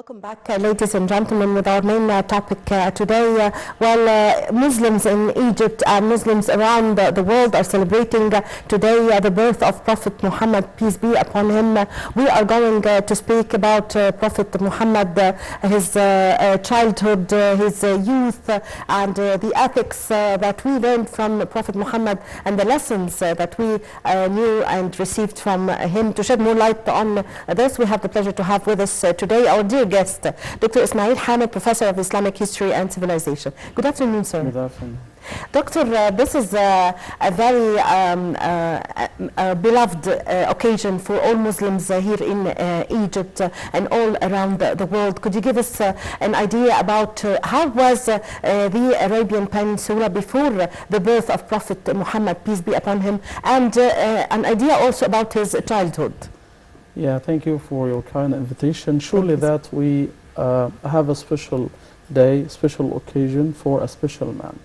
Welcome back, ladies and gentlemen, with our main topic today. Muslims in Egypt and Muslims around the world are celebrating today the birth of Prophet Muhammad, peace be upon him. We are going to speak about Prophet Muhammad, his childhood, his youth, and the ethics that we learned from Prophet Muhammad and the lessons that we knew and received from him. To shed more light on this, we have the pleasure to have with us today our dear guest, Dr. Ismail Hamed, Professor of Islamic History and Civilization. Good afternoon, sir. Good afternoon. Doctor, this is a very beloved occasion for all Muslims here in Egypt and all around the world. Could you give us an idea about how was the Arabian Peninsula before the birth of Prophet Muhammad, peace be upon him, and an idea also about his childhood? Yeah, thank you for your kind invitation. Surely that we have a special day, special occasion for a special man.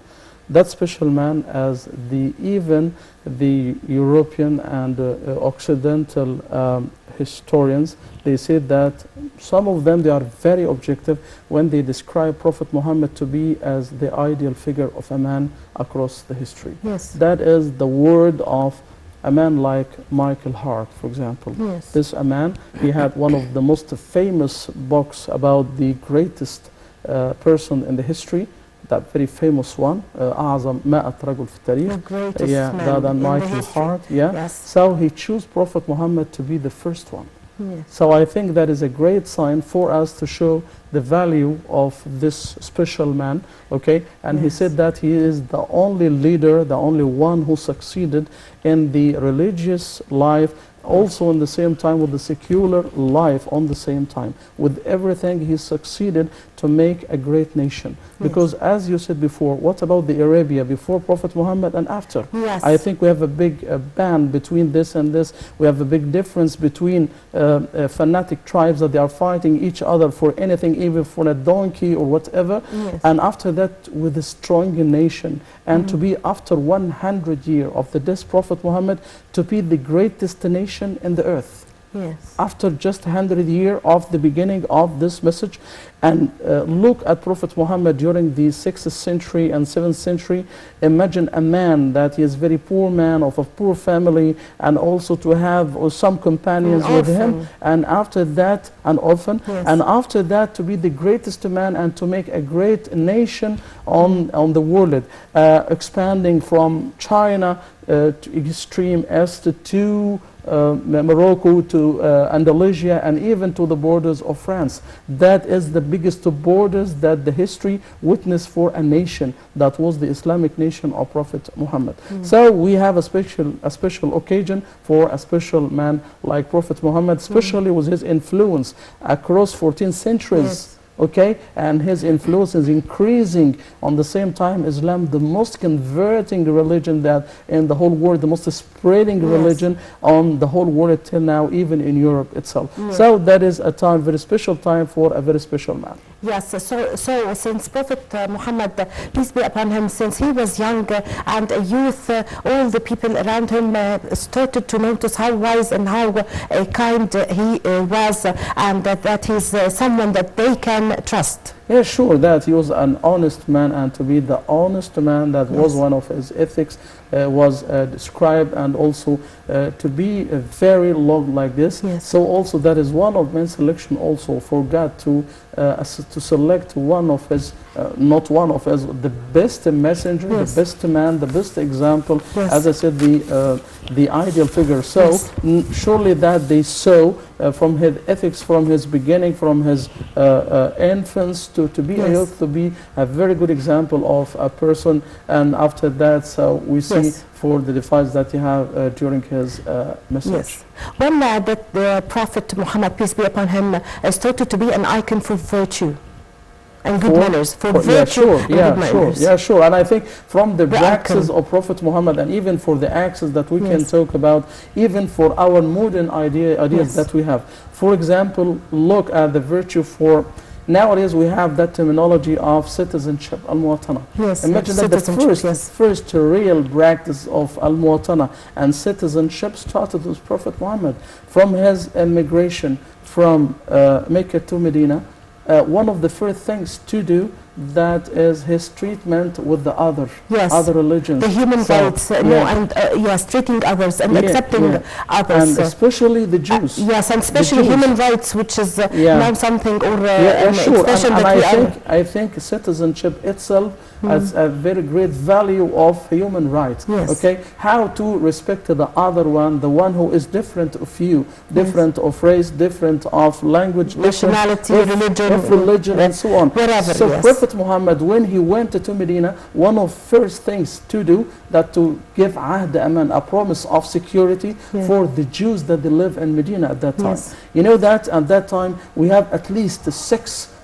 That special man, as even the European and Occidental historians, they say that some of them, they are very objective when they describe Prophet Muhammad to be as the ideal figure of a man across the history. Yes. That is the word of a man like Michael Hart, for example. Yes. This a man, he had one of the most famous books about the greatest person in the history, that very famous one, أعظم 100 رجل في التاريخ. The greatest yeah, man than in Michael the history. Hart. Yeah. Yes. So he chose Prophet Muhammad to be the first one. Yes. So I think that is a great sign for us to show the value of this special man, okay? And he said that he is the only leader, the only one who succeeded in the religious life, also in the same time with the secular life on the same time. With everything, he succeeded to make a great nation. Because as you said before, what about the Arabia before Prophet Muhammad and after? Yes. I think we have a big band between this and this. We have a big difference between fanatic tribes that they are fighting each other for anything, even for a donkey or whatever. Yes. And after that, with a strong nation, and to be after 100 years of the death Prophet Muhammad, to be the greatest nation in the earth. Yes. After just 100 years of the beginning of this message, and look at Prophet Muhammad during the 6th century and 7th century. Imagine a man that he is very poor man of a poor family, and also to have some companions with him, and after that an orphan, and after that to be the greatest man and to make a great nation on the world, expanding from China to extreme east to Morocco, to Andalusia, and even to the borders of France. That is the biggest borders that the history witnessed for a nation that was the Islamic nation of Prophet Muhammad. So we have a special occasion for a special man like Prophet Muhammad, especially with his influence across 14 centuries. Yes. Okay, and his influence is increasing. On the same time, Islam, the most converting religion that in the whole world, the most spreading religion on the whole world till now, even in Europe itself. So that is a time, very special time for a very special man. Yes, so since Prophet Muhammad, peace be upon him, since he was young and a youth, all the people around him started to notice how wise and how kind he was, and that he's someone that they can trust. Yeah, sure, that he was an honest man, and to be the honest man, that was one of his ethics, was described, and also to be very long like this. Yes. So also that is one of man's selection also for God to select one of his, not one of his, the best messenger, the best man, the best example, as I said, the ideal figure. So surely that they saw from his ethics, from his beginning, from his infants to be a youth, to be a very good example of a person. And after that, so we see for the defiance that he have during his message. Yes. When the Prophet Muhammad, peace be upon him, started to be an icon for virtue and good manners, for virtue and good manners. Yeah, sure. And I think from the practices of Prophet Muhammad, and even for the access that we can talk about, even for our modern ideas that we have. For example, look at the virtue for nowadays we have that terminology of citizenship, al-muwatana. Yes, imagine that the first real practice of al-muwatana and citizenship started with Prophet Muhammad. From his immigration from Mecca to Medina, one of the first things to do, that is his treatment with the other religions. The human rights, and yes, treating others and accepting others. And especially the Jews. Yes, and especially human rights, which is now something or an expression and that I think citizenship itself has a very great value of human rights. Yes. Okay, how to respect the other one, the one who is different of you, different of race, different of language, nationality, religion, and so on. Whatever. So Prophet Muhammad, when he went to Medina, one of first things to do, that to give ahd aman, a promise of security for the Jews that they live in Medina at that time. Yes. You know that at that time we have at least 6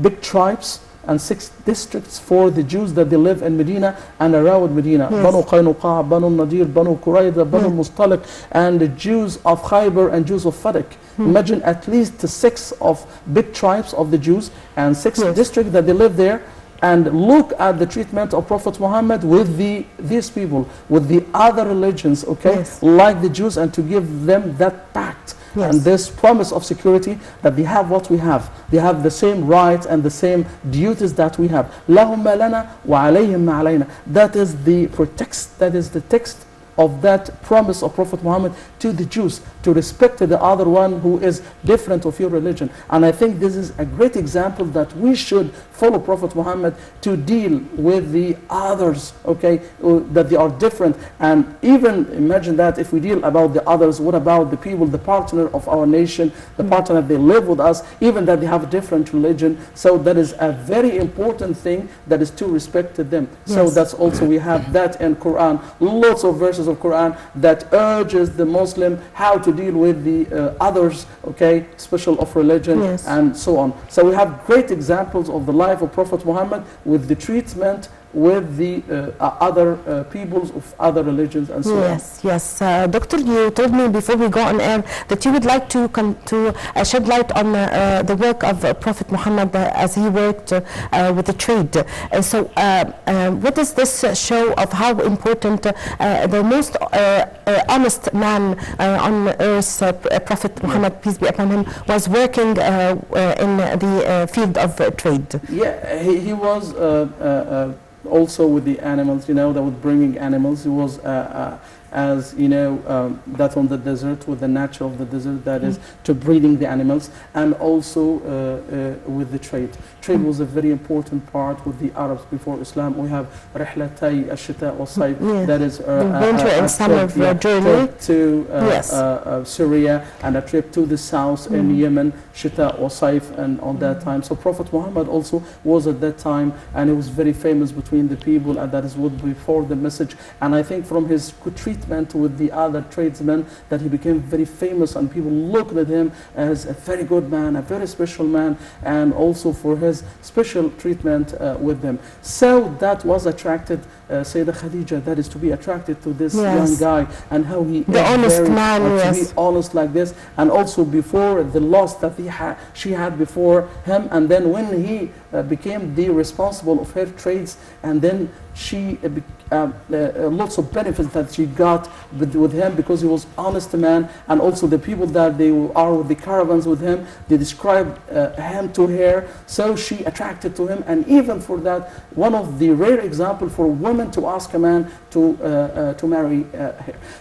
big tribes and 6 districts for the Jews that they live in Medina and around Medina. Banu Qaynuqa, Banu Nadir, Banu Qurayza, Banu Mustalik, and the Jews of Khaybar and Jews of Fadak. Imagine at least 6 of big tribes of the Jews and 6 districts that they live there. And look at the treatment of Prophet Muhammad with these people, with the other religions, okay, like the Jews, and to give them that pact. And this promise of security, that they have what we have. They have the same rights and the same duties that we have. لَهُمْ مَا لَنَا وَعَلَيْهِمْ مَا عَلَيْنَا. That is the text of that promise of Prophet Muhammad to the Jews, to respect the other one who is different of your religion. And I think this is a great example that we should follow Prophet Muhammad to deal with the others, okay, that they are different. And even imagine that if we deal about the others, what about the people, the partner of our nation, the partner that they live with us, even that they have a different religion. So that is a very important thing, that is to respect them. So that's also, we have that in Quran, lots of verses of Quran that urges the Muslim how to deal with the others, okay, special of religion, and so on. So we have great examples of the life of Prophet Muhammad with the treatment with the other peoples of other religions and so on. Yes. Doctor, you told me before we go on air that you would like to shed light on the work of Prophet Muhammad as he worked with the trade. So what does this show of how important the most honest man on earth, Prophet Muhammad, peace be upon him, was working in the field of trade? Yeah, he was also with the animals, you know, that was bringing animals. He was as you know, that on the desert, with the nature of the desert, that is to breeding the animals, and also with the trade. Trade was a very important part with the Arabs before Islam. We have رحلتي الشتاء والصيف, that is winter and summer journey to Syria, and a trip to the south in Yemen, Shita or Saif, and on that time. So Prophet Muhammad also was at that time, and he was very famous between the people, and that is what before the message. And I think from his good treatment with the other tradesmen, that he became very famous, and people looked at him as a very good man, a very special man, and also for his special treatment with them. So that was attracted Sayyidah Khadija, that is to be attracted to this young guy, and how he the honest man, to be honest like this, and also before the loss that she had before him, and then when he became the responsible of her trades, and then she lots of benefits that she got with him, because he was honest man, and also the people that they are with the caravans with him, they described him to her, so she attracted to him. And even for that, one of the rare example for women to ask a man to marry her.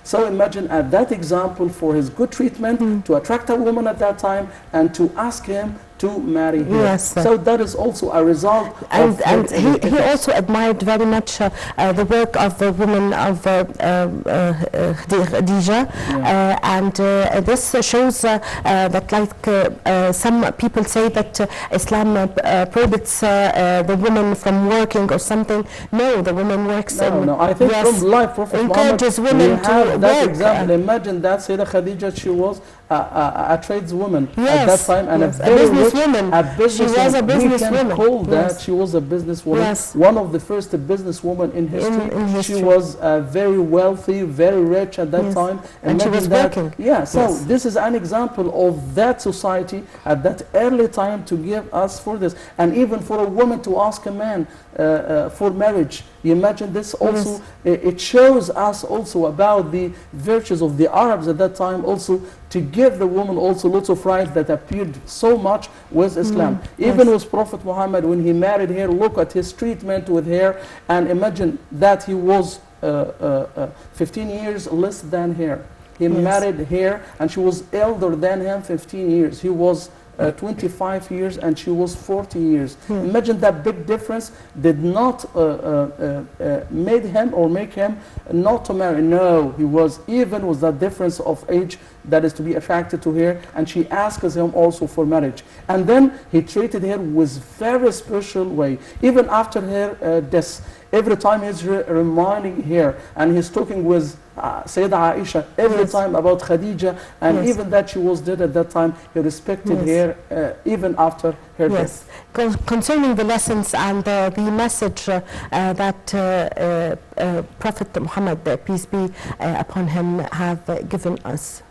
So imagine at that example for his good treatment to attract a woman at that time and to ask him to marry her. Yes. So that is also a result. And he also admired very much the work of the women of Khadija, and this shows that, like some people say that Islam prohibits the women from working or something. No, the woman works. No, I think from life, Prophet encourages Muhammad, women to have that work. example. Imagine that Sayyidah Khadija, she was a tradeswoman at that time, and a businesswoman. She was a businesswoman. We can call that she was a businesswoman. One of the first businesswomen in history. She was very wealthy, very rich at that time. And she was working. Yeah, so this is an example of that society at that early time to give us for this. And even for a woman to ask a man for marriage, You imagine this also, it shows us also about the virtues of the Arabs at that time also, to give the woman also lots of rights that appeared so much with Islam. Even with Prophet Muhammad, when he married her, look at his treatment with her, and imagine that he was 15 years less than her. He married her, and she was elder than him 15 years. He was 25 years and she was 40 years. Imagine that big difference did not made him or make him not to marry. No, he was even with that difference of age that is to be attracted to her, and she asks him also for marriage. And then he treated her with very special way. Even after her death, every time he's reminding her, and he's talking with Sayyidah Aisha every time about Khadija, and even that she was dead at that time, he respected her even after her death. Concerning the lessons and the message that Prophet Muhammad, peace be upon him, have given us.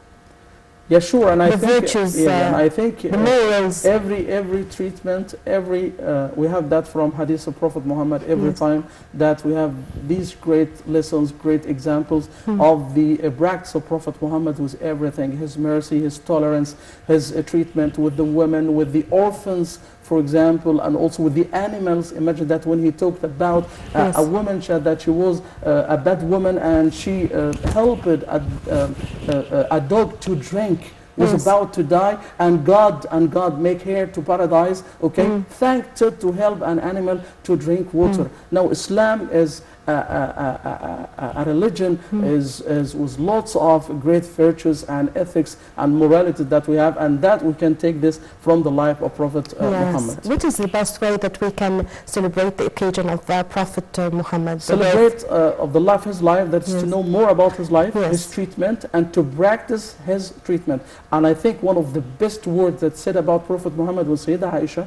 Yeah, sure, and I the think virtues, and I think the morals. Every treatment, we have that from Hadith of Prophet Muhammad. Every time that we have these great lessons, great examples of the practice of Prophet Muhammad with everything, his mercy, his tolerance, his treatment with the women, with the orphans, for example, and also with the animals. Imagine that when he talked about a woman that she was a bad woman, and she helped a dog to drink, was about to die, and God make her to paradise, okay? Thanked her to help an animal to drink water. Now Islam is a religion is with lots of great virtues and ethics and morality that we have, and that we can take this from the life of Prophet Muhammad. What is the best way that we can celebrate the occasion of Prophet Muhammad? Celebrate of the life, his life, that's to know more about his life, his treatment, and to practice his treatment. And I think one of the best words that said about Prophet Muhammad was Sayyidah Aisha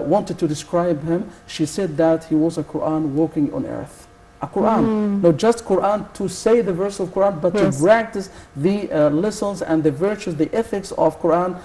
wanted to describe him. She said that he was a Quran walking on earth. A Quran, not just Quran to say the verse of Quran, but to practice the lessons and the virtues, the ethics of Quran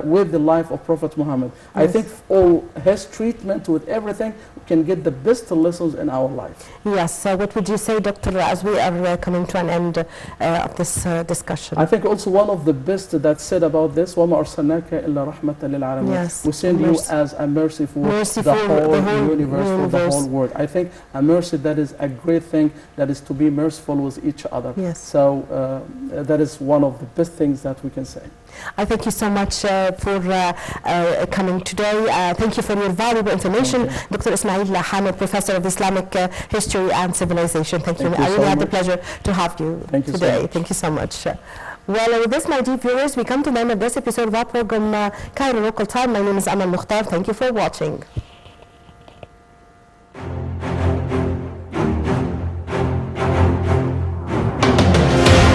with the life of Prophet Muhammad. I think all his treatment with everything can get the best lessons in our life. Yes, so what would you say, Doctor, as we are coming to an end of this discussion? I think also one of the best that said about this, وَمَا أَرْسَلْنَاكَ إِلَّا رَحْمَةً لِلْعَالَمِينَ. We send you as a mercy for the whole universe, for the whole world. I think a mercy that is a great thing, that is to be merciful with each other. So that is one of the best things that we can say. I thank you so much for coming today. Thank you for your valuable information, Dr. Ismail Hamed, Professor of Islamic History and Civilization. Thank you. I really had the pleasure to have you today. Thank you so much. Well, with this, my dear viewers, we come to the end of this episode of our program, Cairo Local Time. My name is Amal Mukhtar. Thank you for watching.